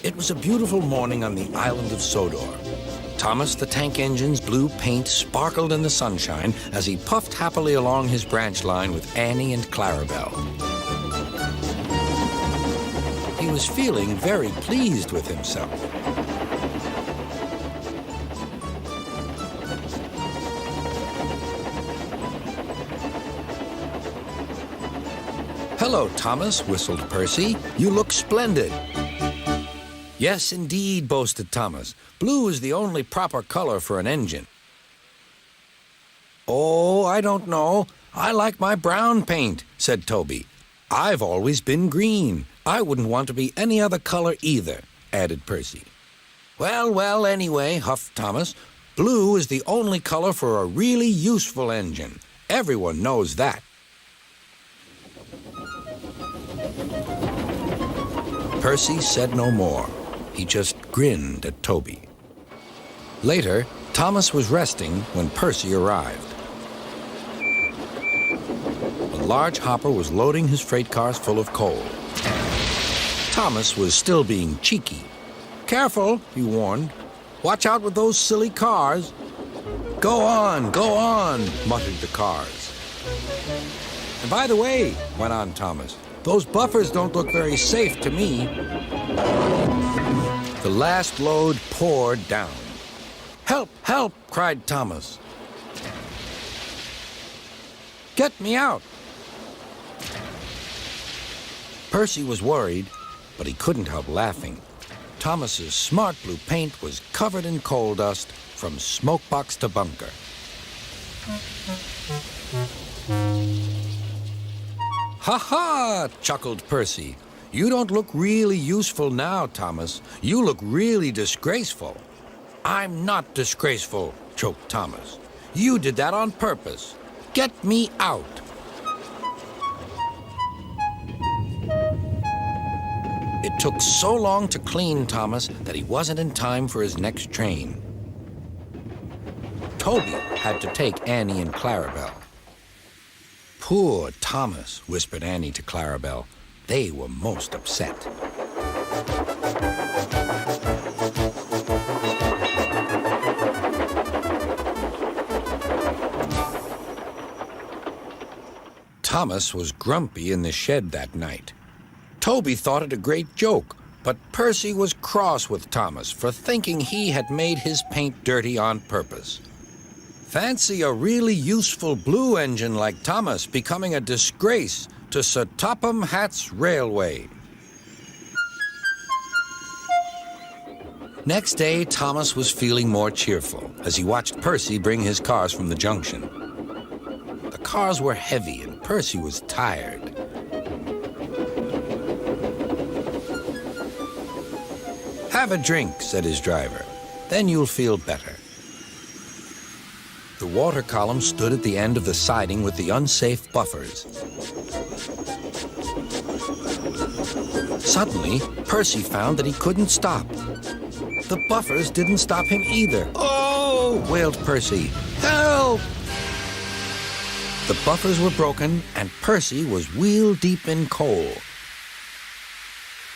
It was a beautiful morning on the island of Sodor. Thomas the tank engine's blue paint sparkled in the sunshine as he puffed happily along his branch line with Annie and Clarabelle. He was feeling very pleased with himself. "Hello, Thomas," whistled Percy. "You look splendid." "Yes, indeed," boasted Thomas. "Blue is the only proper color for an engine." "Oh, I don't know. I like my brown paint," said Toby. "I've always been green. I wouldn't want to be any other color either," added Percy. "Well, well, anyway," huffed Thomas, "blue is the only color for a really useful engine. Everyone knows that." Percy said no more. He just grinned at Toby. Later, Thomas was resting when Percy arrived. A large hopper was loading his freight cars full of coal. Thomas was still being cheeky. "Careful," he warned. "Watch out with those silly cars." Go on," muttered the cars. "And by the way," went on Thomas, "those buffers don't look very safe to me." The last load poured down. "Help, help," cried Thomas. "Get me out." Percy was worried, but he couldn't help laughing. Thomas's smart blue paint was covered in coal dust from smokebox to bunker. "Ha ha!" chuckled Percy. "You don't look really useful now, Thomas. You look really disgraceful." "I'm not disgraceful," choked Thomas. "You did that on purpose. Get me out." It took so long to clean Thomas that he wasn't in time for his next train. Toby had to take Annie and Clarabelle. "Poor Thomas," whispered Annie to Clarabelle. They were most upset. Thomas was grumpy in the shed that night. Toby thought it a great joke, but Percy was cross with Thomas for thinking he had made his paint dirty on purpose. Fancy a really useful blue engine like Thomas becoming a disgrace to Sir Topham Hatt's railway. Next day, Thomas was feeling more cheerful as he watched Percy bring his cars from the junction. The cars were heavy and Percy was tired. "Have a drink," said his driver. "Then you'll feel better." The water column stood at the end of the siding with the unsafe buffers. Suddenly, Percy found that he couldn't stop. The buffers didn't stop him either. "Oh!" wailed Percy. "Help!" The buffers were broken, and Percy was wheel-deep in coal.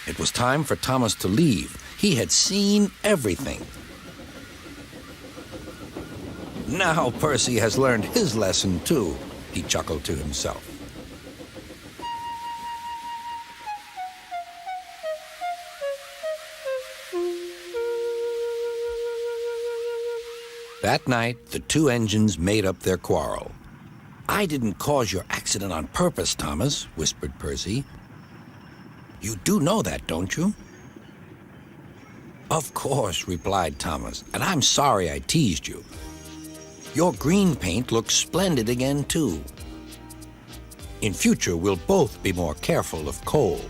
It was time for Thomas to leave. He had seen everything. "Now Percy has learned his lesson, too," he chuckled to himself. That night, the two engines made up their quarrel. "I didn't cause your accident on purpose, Thomas," whispered Percy. "You do know that, don't you?" "Of course," replied Thomas, "and I'm sorry I teased you. Your green paint looks splendid again, too. In future, we'll both be more careful of coal."